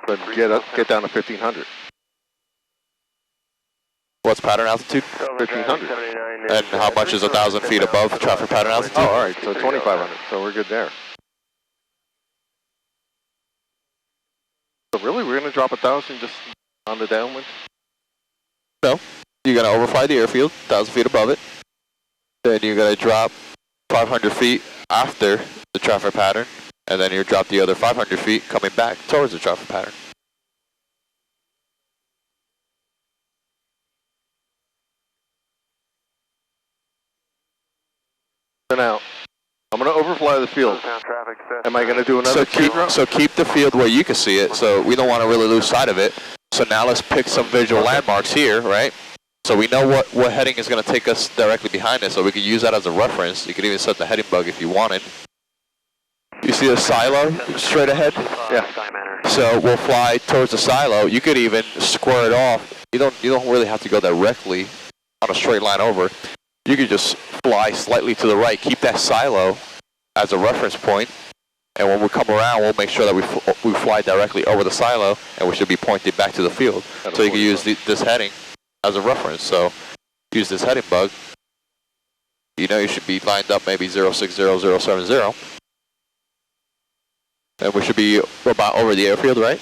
But get down to 1500. What's pattern altitude? 1500. And how much is 1,000 feet above traffic pattern altitude? Oh, all right, so 2500. So we're good there. So really, we're going to drop 1,000 just on the downwind? No, you're going to overfly the airfield, 1,000 feet above it. Then you're going to drop 500 feet after the traffic pattern, and then you drop the other 500 feet coming back towards the traffic pattern. Now, I'm going to overfly the field. Am I going to do another So keep the field where you can see it, so we don't want to really lose sight of it. So now let's pick some visual landmarks here, right? So we know what heading is going to take us directly behind it, so we can use that as a reference. You can even set the heading bug if you wanted. You see a silo straight ahead? Yeah. So we'll fly towards the silo. You could even square it off. You don't really have to go directly on a straight line over. You could just fly slightly to the right. Keep that silo as a reference point, and when we come around, we'll make sure that we fly directly over the silo, and we should be pointed back to the field. So you can use this heading as a reference. So use this heading bug. You know you should be lined up maybe 060070. And we should be about over the airfield, right?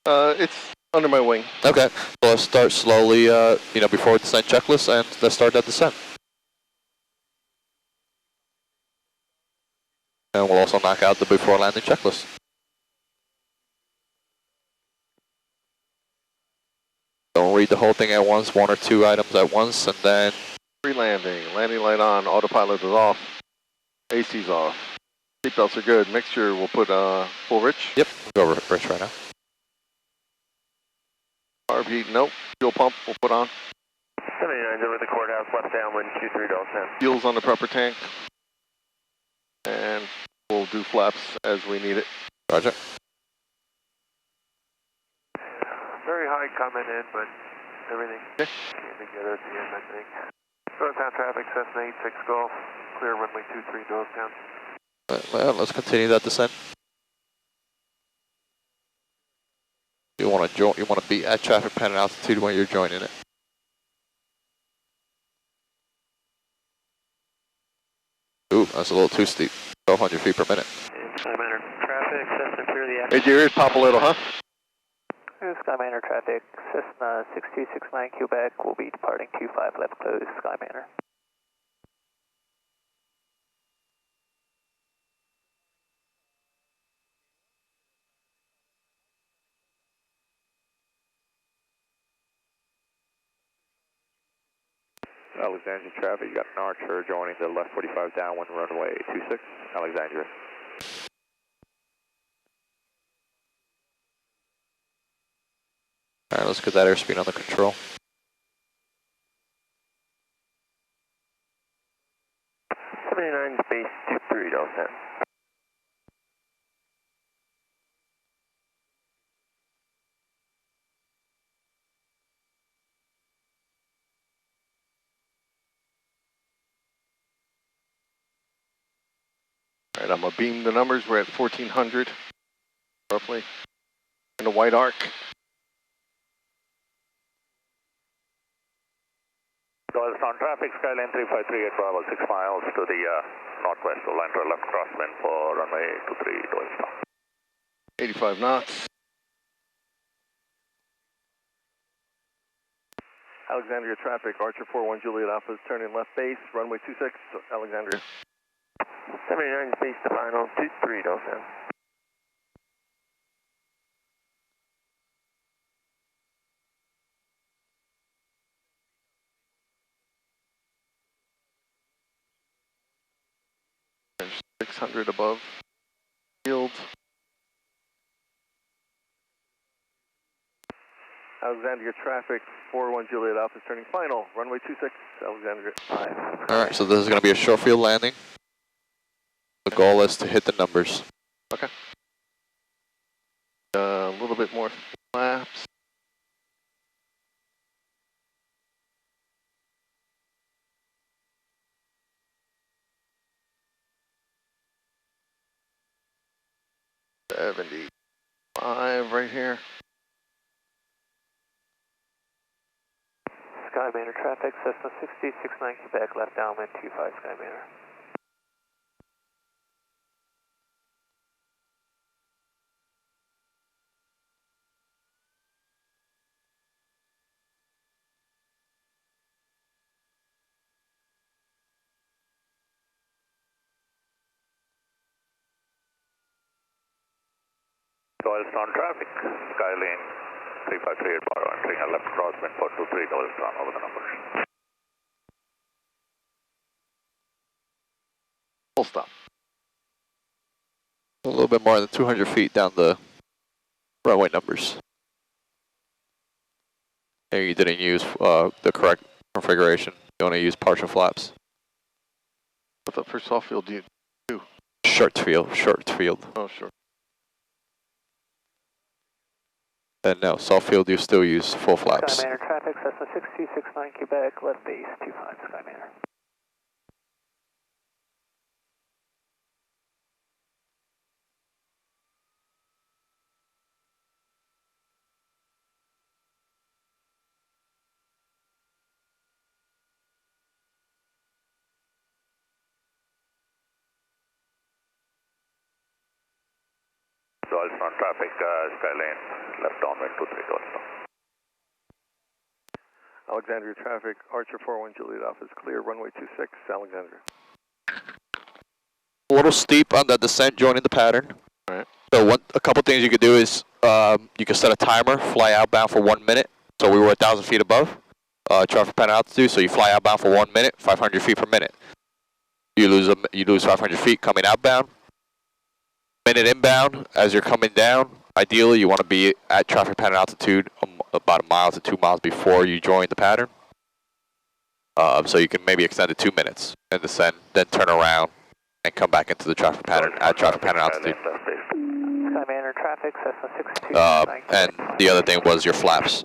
It's under my wing. Okay. So let's start slowly, before descent checklist, and let's start that descent. And we'll also knock out the before landing checklist. Don't read the whole thing at once, one or two items at once, and then... Pre-landing, landing light on, autopilot is off, AC's off. Seatbelts are good. Mixture, we'll put full rich. Yep, we'll go rich right now. RP, nope. Fuel pump, we'll put on. 79's over the courthouse, left downwind, Q3.10. Fuel's on the prepper tank. And we'll do flaps as we need it. Roger. Very high coming in, but everything came together at the end, I think. Northbound traffic, Cessna 86 Golf, clear runway 23, Doylestown. Well, let's continue that descent. You want to be at traffic pattern altitude when you're joining it. Ooh, that's a little too steep. 1,200 feet per minute. Skymanor traffic, Cessna clear the Made your ears pop a little, huh? Skymanor traffic, Cessna 6269 Quebec will be departing 25 left close, Skymanor. Alexandria traffic, you got an Archer joining the left 45 downwind runway 26, Alexandria. Alright, let's get that airspeed under control. Space 23, Delta. All right, I'm going to beam the numbers. We're at 1400, roughly, in a white arc. Doylestown traffic, Skyline 353 at Bravo, 6 miles to the northwest, will enter left crosswind for runway 23, Doylestown. 85 knots. Alexandria traffic, Archer 41 Juliet Alpha is turning left base, runway 26, Alexandria. 79 space to final, 23, Doylestown. There's 600 above field. Alexandria traffic, 41 Juliet Alpha is turning final, runway 26, Alexandria. Alright, so this is going to be a short field landing. The goal is to hit the numbers. Okay. A little bit more flaps. $75. N85 right here. Skymanor traffic, Cessna 6069 Quebec, left downwind 25 Skymanor. Doylestown traffic, Skylane 3538 bar, entering a left crosswind for 23 Doylestown over the numbers. Full stop. A little bit more than 200 feet down the runway numbers. Here you didn't use the correct configuration. You only use partial flaps. What's up for soft field do you do? Short field. Oh, sure. And no, soft field you still use full flaps. Skymanor traffic, Cessna 6069 Quebec, left base 25 Skymanor. Doylestown traffic, Skylane left downwind 23 Doylestown. Alexandria traffic, Archer 41 Juliet Alpha is clear, runway 26, Alexandria. A little steep on the descent joining the pattern. All right. So a couple things you could do is you can set a timer, fly outbound for 1 minute. So we were 1,000 feet above traffic pattern altitude. So you fly outbound for 1 minute, 500 feet per minute. You lose 500 feet coming outbound. Minute inbound as you're coming down. Ideally, you want to be at traffic pattern altitude about 1 mile to 2 miles before you join the pattern. So you can maybe extend it 2 minutes and descend, then turn around and come back into the traffic pattern at traffic pattern altitude. Skymanor traffic, Cessna 6269 And the other thing was your flaps.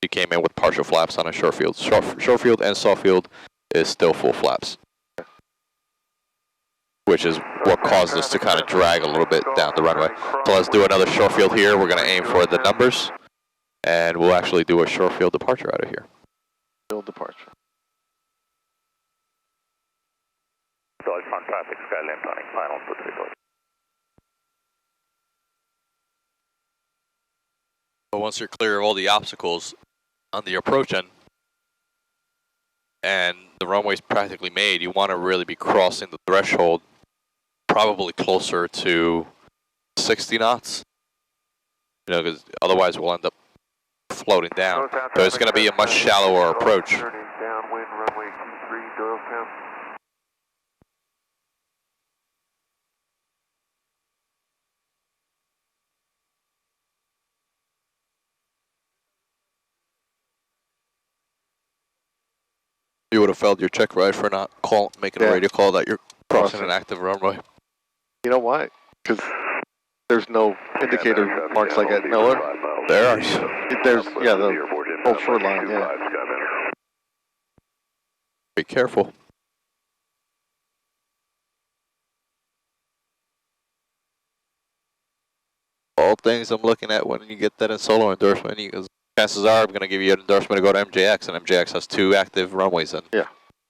You came in with partial flaps on a short field. Short field and soft field is still full flaps, which is what caused us to kind of drag a little bit down the runway. So let's do another short field here. We're going to aim for the numbers, and we'll actually do a short field departure out of here. Field departure. Doylestown traffic, Skylane turning final 23 Doylestown. But once you're clear of all the obstacles on the approach end, and the runway's practically made, you want to really be crossing the threshold probably closer to 60 knots. You know, because otherwise we'll end up floating down. So it's going to be a much shallower approach. Downwind runway 23 Doylestown. You would have failed your check ride for not making a radio call that you're crossing an active runway. You know why? Because there's no indicator marks like at Miller. There are. There's, yeah, the whole short line, yeah. Be careful. All things I'm looking at when you get that in solo endorsement, because chances are I'm going to give you an endorsement to go to MJX, and MJX has 2 active runways, and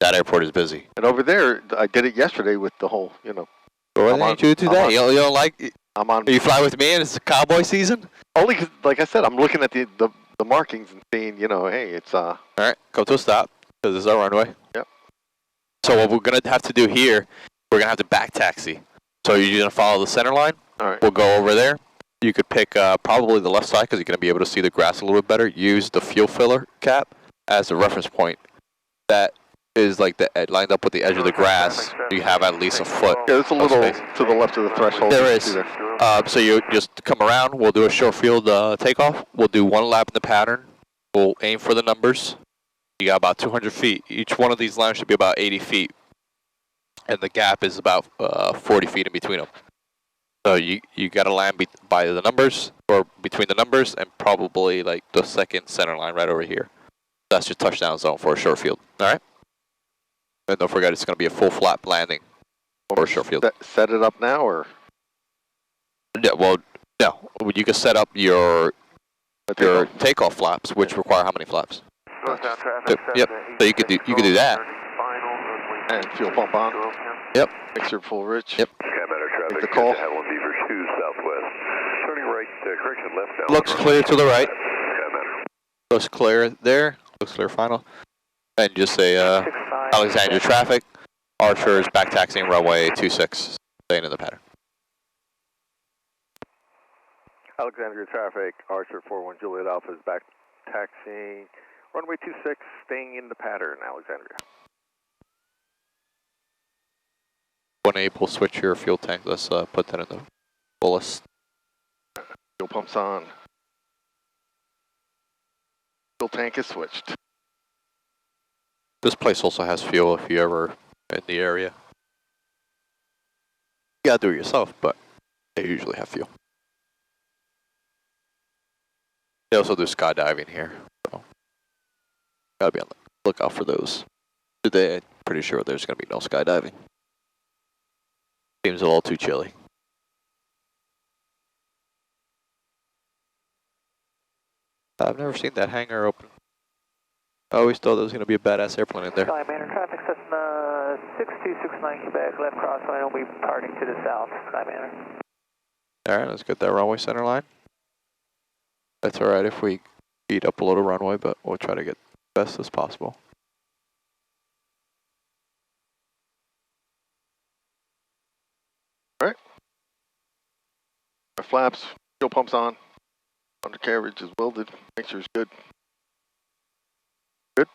that airport is busy. And over there, I did it yesterday with the whole, you know. Why didn't you do that? You don't like? I'm on. You fly with me, and it's cowboy season. Only 'cause, like I said, I'm looking at the markings and seeing, you know, hey, it's All right, come to a stop because this is our runway. Yep. So what we're gonna have to do here, we're gonna have to back taxi. So you're gonna follow the center line. All right. We'll go over there. You could pick probably the left side because you're gonna be able to see the grass a little bit better. Use the fuel filler cap as a reference point. That is like lined up with the edge of the grass. You have at least a foot. Yeah, it's a little to the left of the threshold. There is. So you just come around. We'll do a short field takeoff. We'll do 1 lap in the pattern. We'll aim for the numbers. You got about 200 feet. Each one of these lines should be about 80 feet. And the gap is about 40 feet in between them. So you got to land by the numbers, or between the numbers, and probably like the second center line right over here. That's your touchdown zone for a short field. All right? And don't forget, it's going to be a full flap landing for a short field. Set it up now, or? Yeah, well, No, you can set up your takeoff flaps, which require how many flaps? Northbound traffic, Yep. So you could do that. And fuel pump on. Yep. Mixture full rich. Yep. Skymatter traffic, Make the call. Howland Beaver 2 southwest. Turning right, correction left down. Looks clear to the right. Skymatter. Looks clear there. Looks clear final. And just say Alexandria traffic. Archer is back taxiing runway 26, staying in the pattern. Alexandria traffic, Archer 41 Juliet Alpha is back taxiing runway 26, staying in the pattern, Alexandria. When able, switch your fuel tank. Let's put that in the fullest. Fuel pumps on. Fuel tank is switched. This place also has fuel if you ever in the area. You gotta do it yourself, but they usually have fuel. They also do skydiving here, so gotta be on the lookout for those. Today, I'm pretty sure there's gonna be no skydiving. Seems a little too chilly. I've never seen that hangar open. I always thought there was going to be a badass airplane in there. Skymatter traffic, Cessna 6269 Quebec, left crosswind, will be departing to the south, Skymatter. Alright, let's get that runway center line. That's alright if we speed up a little runway, but we'll try to get the best as possible. Alright. Our flaps, fuel pumps on. Undercarriage is welded. Make sure it's good. Good.